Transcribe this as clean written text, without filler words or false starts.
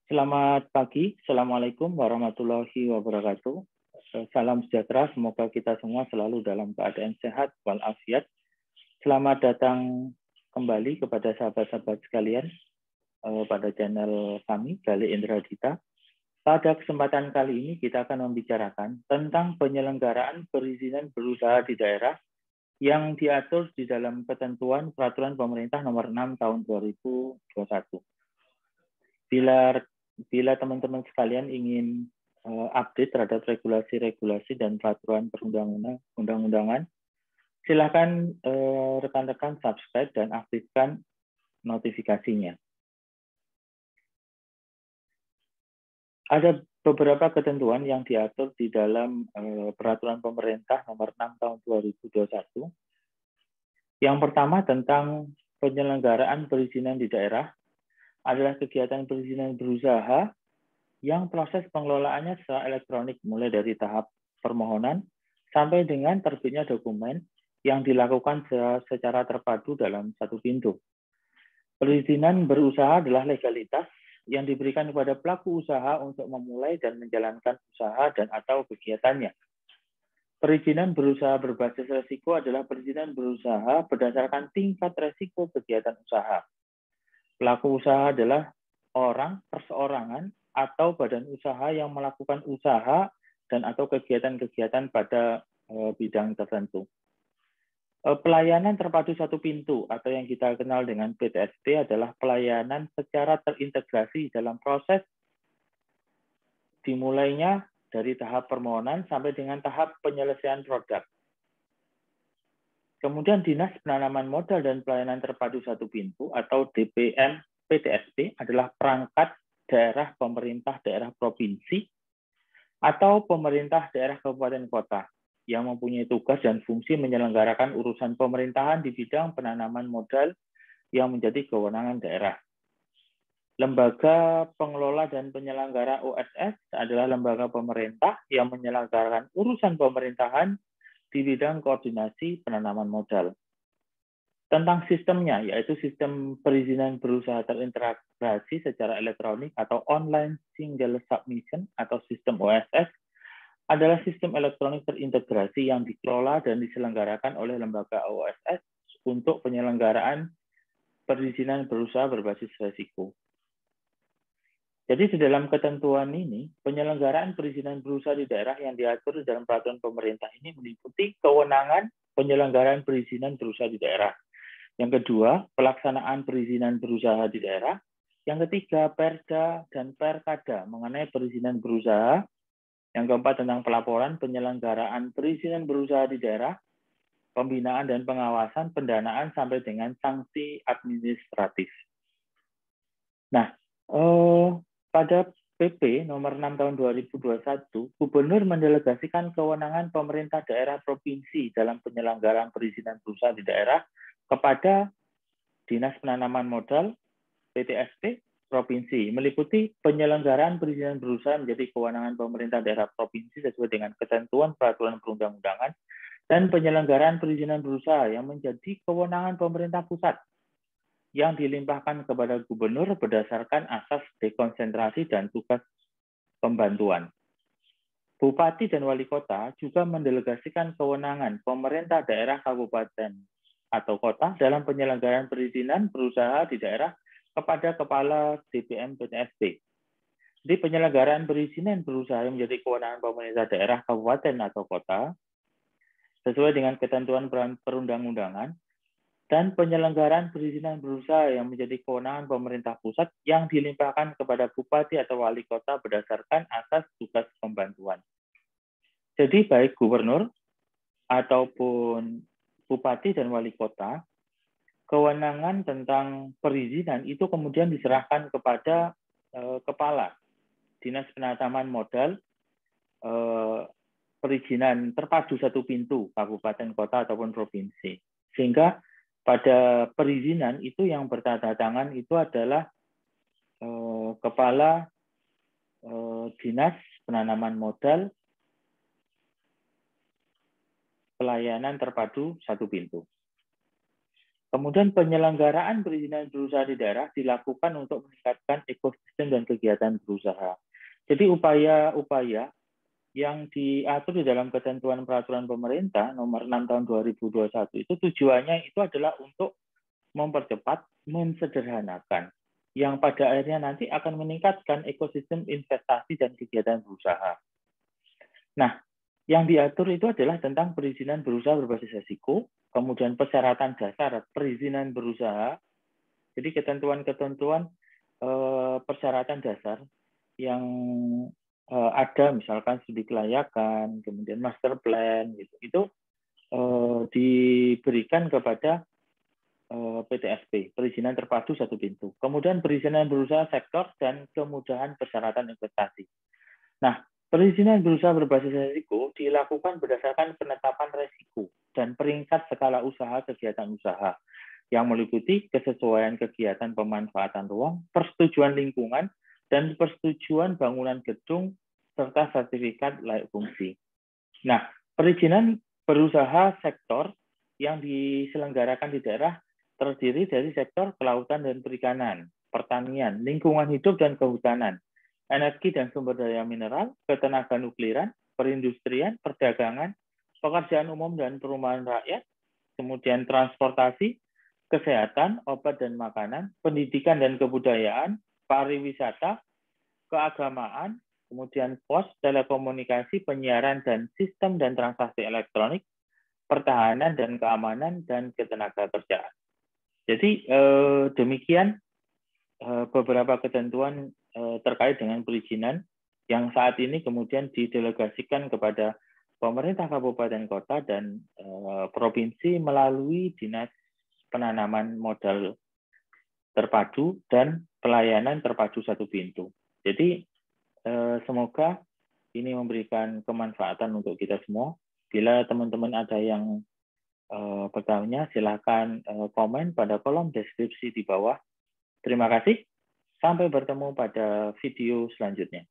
Selamat pagi, Assalamualaikum warahmatullahi wabarakatuh. Salam sejahtera, semoga kita semua selalu dalam keadaan sehat walafiat. Selamat datang kembali kepada sahabat-sahabat sekalian pada channel kami, Gali Indra Dita. Pada kesempatan kali ini kita akan membicarakan tentang penyelenggaraan perizinan berusaha di daerah yang diatur di dalam ketentuan Peraturan Pemerintah Nomor 6 Tahun 2021. Bila teman-teman sekalian ingin update terhadap regulasi-regulasi dan peraturan perundang-undangan, silakan rekan-rekan subscribe dan aktifkan notifikasinya. Ada beberapa ketentuan yang diatur di dalam Peraturan Pemerintah Nomor 6 Tahun 2021. Yang pertama tentang penyelenggaraan perizinan di daerah adalah kegiatan perizinan berusaha yang proses pengelolaannya secara elektronik mulai dari tahap permohonan sampai dengan terbitnya dokumen yang dilakukan secara terpadu dalam satu pintu. Perizinan berusaha adalah legalitas yang diberikan kepada pelaku usaha untuk memulai dan menjalankan usaha dan atau kegiatannya. Perizinan berusaha berbasis resiko adalah perizinan berusaha berdasarkan tingkat resiko kegiatan usaha. Pelaku usaha adalah orang, perseorangan, atau badan usaha yang melakukan usaha dan atau kegiatan-kegiatan pada bidang tertentu. Pelayanan terpadu satu pintu atau yang kita kenal dengan PTSP adalah pelayanan secara terintegrasi dalam proses dimulainya dari tahap permohonan sampai dengan tahap penyelesaian produk. Kemudian Dinas Penanaman Modal dan Pelayanan Terpadu Satu Pintu atau DPM PTSP adalah perangkat daerah pemerintah daerah provinsi atau pemerintah daerah kabupaten kota yang mempunyai tugas dan fungsi menyelenggarakan urusan pemerintahan di bidang penanaman modal yang menjadi kewenangan daerah. Lembaga pengelola dan penyelenggara OSS adalah lembaga pemerintah yang menyelenggarakan urusan pemerintahan di bidang koordinasi penanaman modal. Tentang sistemnya, yaitu sistem perizinan berusaha terintegrasi secara elektronik atau online single submission atau sistem OSS, adalah sistem elektronik terintegrasi yang dikelola dan diselenggarakan oleh lembaga OSS untuk penyelenggaraan perizinan berusaha berbasis resiko. Jadi di dalam ketentuan ini, penyelenggaraan perizinan berusaha di daerah yang diatur dalam peraturan pemerintah ini meliputi kewenangan penyelenggaraan perizinan berusaha di daerah. Yang kedua, pelaksanaan perizinan berusaha di daerah. Yang ketiga, Perda dan Perkada mengenai perizinan berusaha. Yang keempat, tentang pelaporan penyelenggaraan perizinan berusaha di daerah, pembinaan dan pengawasan, pendanaan sampai dengan sanksi administratif. Nah, pada PP nomor 6 tahun 2021, Gubernur mendelegasikan kewenangan pemerintah daerah provinsi dalam penyelenggaraan perizinan berusaha di daerah kepada Dinas Penanaman Modal PTSP provinsi, meliputi penyelenggaraan perizinan berusaha menjadi kewenangan pemerintah daerah provinsi sesuai dengan ketentuan peraturan perundang-undangan dan penyelenggaraan perizinan berusaha yang menjadi kewenangan pemerintah pusat yang dilimpahkan kepada gubernur berdasarkan asas dekonsentrasi dan tugas pembantuan. Bupati dan wali kota juga mendelegasikan kewenangan pemerintah daerah kabupaten atau kota dalam penyelenggaraan perizinan berusaha di daerah kepada Kepala DPM PTSP. Di penyelenggaraan perizinan berusaha yang menjadi kewenangan pemerintah daerah kabupaten atau kota sesuai dengan ketentuan perundang-undangan, dan penyelenggaraan perizinan berusaha yang menjadi kewenangan pemerintah pusat yang dilimpahkan kepada bupati atau wali kota berdasarkan asas tugas pembantuan. Jadi baik gubernur ataupun bupati dan wali kota, kewenangan tentang perizinan itu kemudian diserahkan kepada kepala Dinas Penanaman Modal perizinan terpadu satu pintu kabupaten kota ataupun provinsi. Sehingga pada perizinan itu yang bertanda tangan itu adalah Kepala Dinas Penanaman Modal Pelayanan Terpadu Satu Pintu. Kemudian penyelenggaraan perizinan berusaha di daerah dilakukan untuk meningkatkan ekosistem dan kegiatan berusaha. Jadi upaya-upaya yang diatur di dalam ketentuan peraturan pemerintah nomor 6 tahun 2021 itu tujuannya itu adalah untuk mempercepat, mensederhanakan, yang pada akhirnya nanti akan meningkatkan ekosistem investasi dan kegiatan berusaha. Nah, yang diatur itu adalah tentang perizinan berusaha berbasis risiko, kemudian persyaratan dasar perizinan berusaha, jadi ketentuan-ketentuan persyaratan dasar yang ada misalkan studi kelayakan, kemudian master plan, gitu. Itu diberikan kepada PTSP, perizinan terpadu satu pintu. Kemudian perizinan berusaha sektor dan kemudahan persyaratan investasi. Nah, perizinan berusaha berbasis risiko dilakukan berdasarkan penetapan risiko dan peringkat skala usaha kegiatan usaha yang meliputi kesesuaian kegiatan pemanfaatan ruang, persetujuan lingkungan, dan persetujuan bangunan gedung, serta sertifikat layak fungsi. Nah, perizinan berusaha sektor yang diselenggarakan di daerah terdiri dari sektor kelautan dan perikanan, pertanian, lingkungan hidup dan kehutanan, energi dan sumber daya mineral, ketenaga nukliran, perindustrian, perdagangan, pekerjaan umum dan perumahan rakyat, kemudian transportasi, kesehatan, obat dan makanan, pendidikan dan kebudayaan, pariwisata, keagamaan, kemudian pos, telekomunikasi, penyiaran dan sistem dan transaksi elektronik, pertahanan dan keamanan, dan ketenagakerjaan. Jadi demikian beberapa ketentuan terkait dengan perizinan yang saat ini kemudian didelegasikan kepada pemerintah kabupaten kota dan provinsi melalui Dinas Penanaman Modal Terpadu dan Pelayanan Terpadu Satu Pintu. Jadi semoga ini memberikan kemanfaatan untuk kita semua. Bila teman-teman ada yang bertanya, silakan komen pada kolom deskripsi di bawah. Terima kasih. Sampai bertemu pada video selanjutnya.